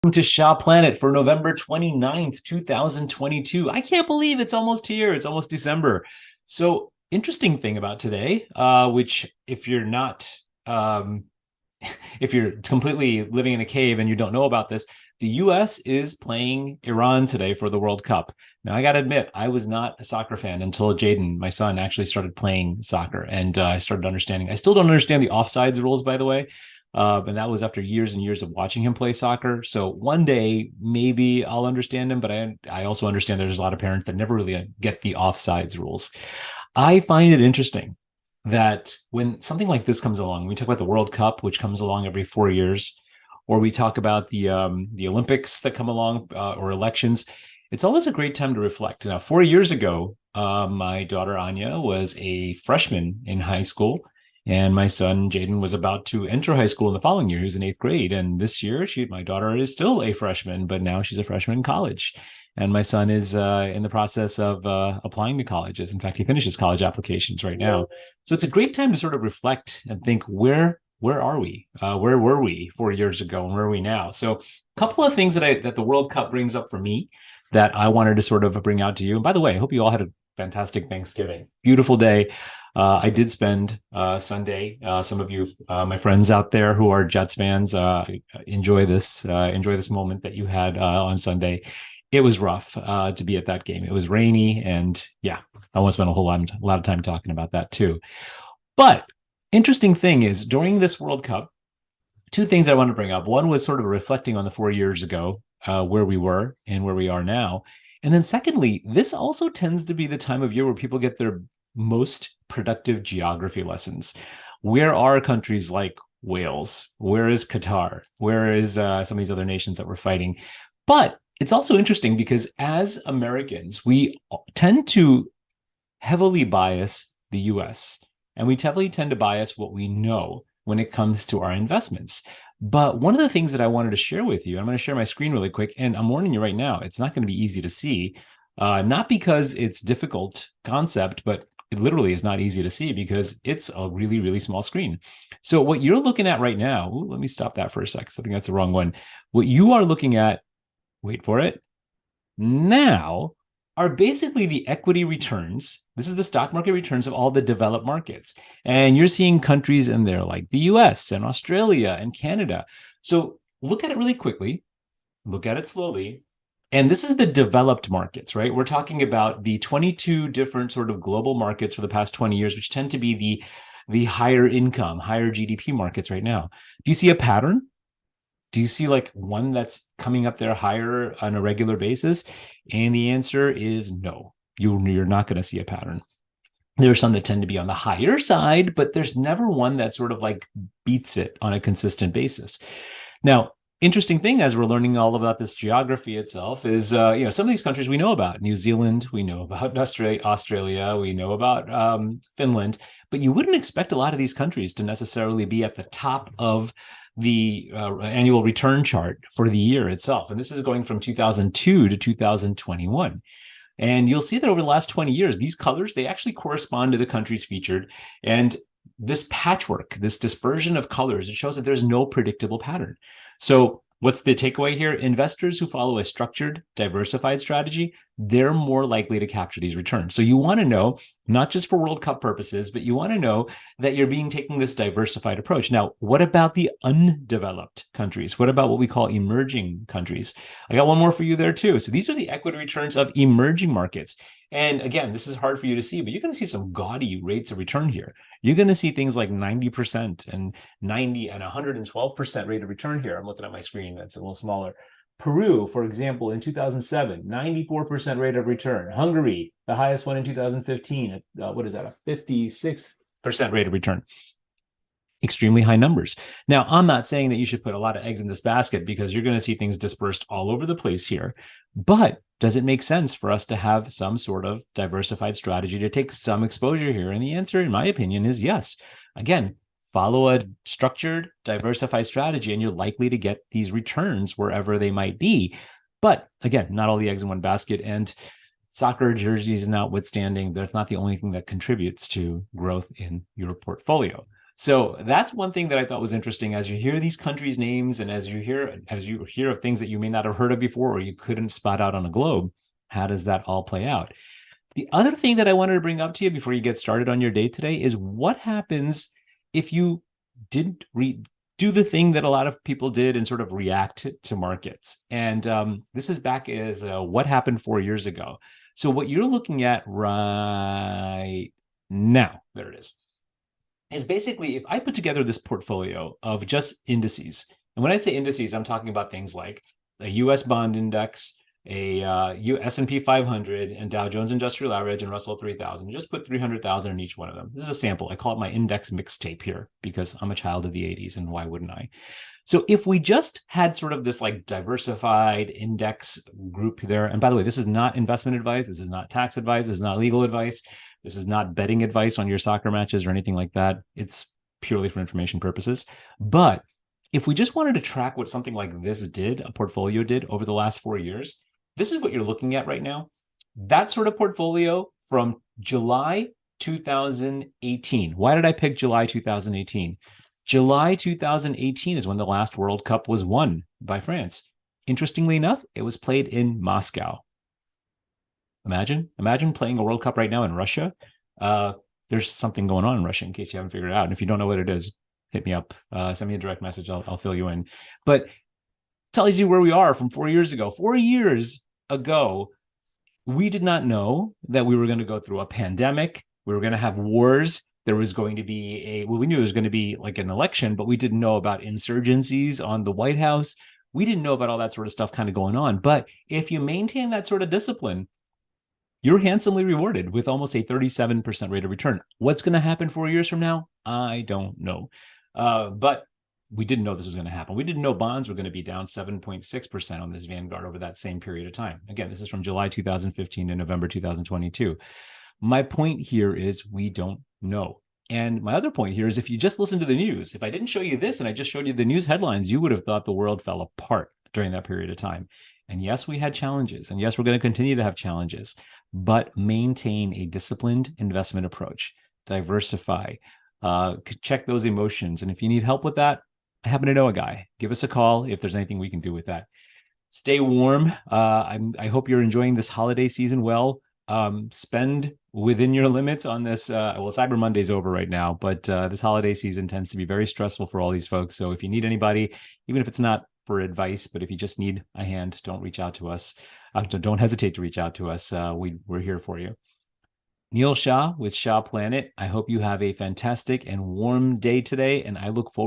Welcome to Shaw Planet for November 29th, 2022. I can't believe it's almost here. It's almost December. So, interesting thing about today, which if you're not, if you're completely living in a cave and you don't know about this, the US is playing Iran today for the World Cup. Now, I got to admit, I was not a soccer fan until Jaden, my son, actually started playing soccer and I started understanding. I still don't understand the offsides rules, by the way. And that was after years and years of watching him play soccer. So one day maybe I'll understand him, but I also understand there's a lot of parents that never really get the offsides rules. I find it interesting that when something like this comes along, we talk about the World Cup, which comes along every 4 years, or we talk about the Olympics that come along or elections. It's always a great time to reflect. Now, 4 years ago, my daughter Anya was a freshman in high school. And my son, Jaden, was about to enter high school in the following year. He was in eighth grade. And this year, my daughter is still a freshman, but now she's a freshman in college. And my son is in the process of applying to colleges. In fact, he finishes college applications right now. So it's a great time to sort of reflect and think, where are we? Where were we 4 years ago, and where are we now? So a couple of things that the World Cup brings up for me that I wanted to sort of bring out to you. And by the way, I hope you all had a fantastic Thanksgiving. Beautiful day. I did spend Sunday. Some of you, my friends out there who are Jets fans, enjoy this moment that you had on Sunday. It was rough to be at that game. It was rainy, and yeah, I won't spend a lot of time talking about that too. But interesting thing is, during this World Cup, two things I want to bring up. One was sort of reflecting on the 4 years ago, where we were and where we are now. And then secondly, this also tends to be the time of year where people get their most productive geography lessons. Where are countries like Wales? Where is Qatar? Where is some of these other nations that we're fighting? But it's also interesting because as Americans, we tend to heavily bias the US, and we heavily tend to bias what we know when it comes to our investments. But one of the things that I wanted to share with you, I'm going to share my screen really quick, and I'm warning you right now, it's not going to be easy to see. Not because it's difficult concept, but it literally is not easy to see because it's a really, really small screen. So what you're looking at right now, let me stop that for a second. I think that's the wrong one. What you are looking at, wait for it, now are basically the equity returns. This is the stock market returns of all the developed markets. And you're seeing countries in there like the US and Australia and Canada. So look at it really quickly, look at it slowly. And this is the developed markets, right? We're talking about the 22 different sort of global markets for the past 20 years, which tend to be the higher income, higher GDP markets right now. Do you see a pattern? Do you see like one that's coming up there higher on a regular basis? And the answer is no. You're not going to see a pattern. There are some that tend to be on the higher side, but there's never one that sort of like beats it on a consistent basis. Now, interesting thing as we're learning all about this geography itself is, some of these countries we know about. New Zealand, we know about Australia, we know about Finland, but you wouldn't expect a lot of these countries to necessarily be at the top of the annual return chart for the year itself. And this is going from 2002 to 2021. And you'll see that over the last 20 years, these colors, they actually correspond to the countries featured. And this patchwork, this dispersion of colors, it shows that there's no predictable pattern. So what's the takeaway here? Investors who follow a structured, diversified strategy, they're more likely to capture these returns. So you want to know, not just for World Cup purposes, but you want to know that you're taking this diversified approach. Now, what about the undeveloped countries? What about what we call emerging countries? I got one more for you there too. So these are the equity returns of emerging markets. And again, this is hard for you to see, but you're going to see some gaudy rates of return here. You're going to see things like 90% and 90 and 112% rate of return here. I'm looking at my screen. That's a little smaller. Peru, for example, in 2007, 94% rate of return. Hungary, the highest one in 2015, what is that, a 56% rate of return. Extremely high numbers. Now, I'm not saying that you should put a lot of eggs in this basket because you're going to see things dispersed all over the place here. But does it make sense for us to have some sort of diversified strategy to take some exposure here? And the answer, in my opinion, is yes. Again, follow a structured, diversified strategy, and you're likely to get these returns wherever they might be. But again, not all the eggs in one basket. And soccer jerseys notwithstanding, that's not the only thing that contributes to growth in your portfolio. So that's one thing that I thought was interesting. As you hear these countries' names, and as you hear of things that you may not have heard of before, or you couldn't spot out on a globe, how does that all play out? The other thing that I wanted to bring up to you before you get started on your day today is what happens if you didn't do the thing that a lot of people did and sort of react to markets. And this is back as what happened 4 years ago. So what you're looking at right now, there it is basically if I put together this portfolio of just indices, and when I say indices, I'm talking about things like a U.S. bond index, a S&P 500, and Dow Jones Industrial Average, and Russell 3000. Just put 300,000 in each one of them. This is a sample. I call it my index mixtape here because I'm a child of the 80s, and why wouldn't I? So if we just had sort of this like diversified index group there, and by the way, this is not investment advice, this is not tax advice, this is not legal advice, this is not betting advice on your soccer matches or anything like that. It's purely for information purposes. But if we just wanted to track what something like this did, a portfolio did over the last 4 years, this is what you're looking at right now. That sort of portfolio from July 2018. Why did I pick July 2018? July 2018 is when the last World Cup was won by France. Interestingly enough, it was played in Moscow. Imagine playing a World Cup right now in Russia. There's something going on in Russia, in case you haven't figured it out. And if you don't know what it is, hit me up, send me a direct message. I'll fill you in. But tells you where we are from 4 years ago. 4 years ago, we did not know that we were going to go through a pandemic. We were going to have wars. There was going to be we knew there was going to be like an election, but we didn't know about insurgencies on the White House. We didn't know about all that sort of stuff kind of going on. But if you maintain that sort of discipline, you're handsomely rewarded with almost a 37% rate of return. What's going to happen 4 years from now? I don't know. But we didn't know this was going to happen. We didn't know bonds were going to be down 7.6% on this Vanguard over that same period of time. Again, this is from July 2015 to November 2022. My point here is we don't know. And my other point here is if you just listen to the news, if I didn't show you this and I just showed you the news headlines, you would have thought the world fell apart during that period of time. And yes, we had challenges. And yes, we're going to continue to have challenges, but maintain a disciplined investment approach, diversify, check those emotions. And if you need help with that, I happen to know a guy. Give us a call if there's anything we can do with that. Stay warm. I hope you're enjoying this holiday season well. Spend within your limits on this. Well, Cyber Monday's over right now, but this holiday season tends to be very stressful for all these folks. So if you need anybody, even if it's not for advice, but if you just need a hand, don't reach out to us. Don't hesitate to reach out to us. We're here for you. Neil Shah with Shah Planet. I hope you have a fantastic and warm day today, and I look forward